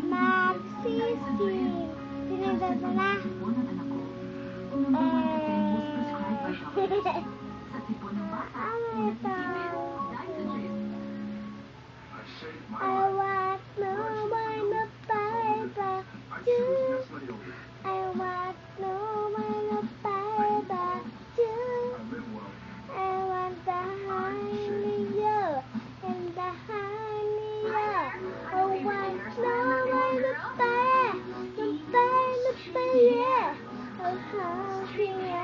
magsisi. Tinignan mo na. Ano ito? I want no one to fight about you. I want no one to fight about you. I want the honey you and the honey you. I want no one to fight, yeah. I'm hungry and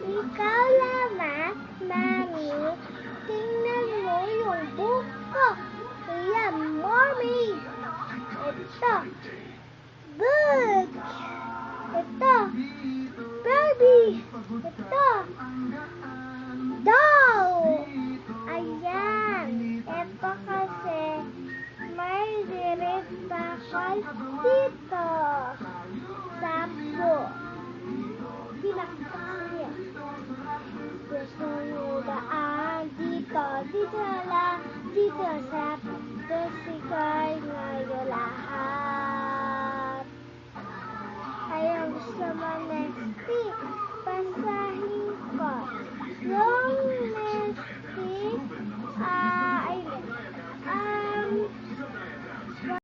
ikaw lamang, Mami. Tingnan mo yung book ko. Ayan, Mommy. Ito. Book. Ito. Baby. Ito. Doll. Ayan. Ito kasi may lyrics pa ako dito.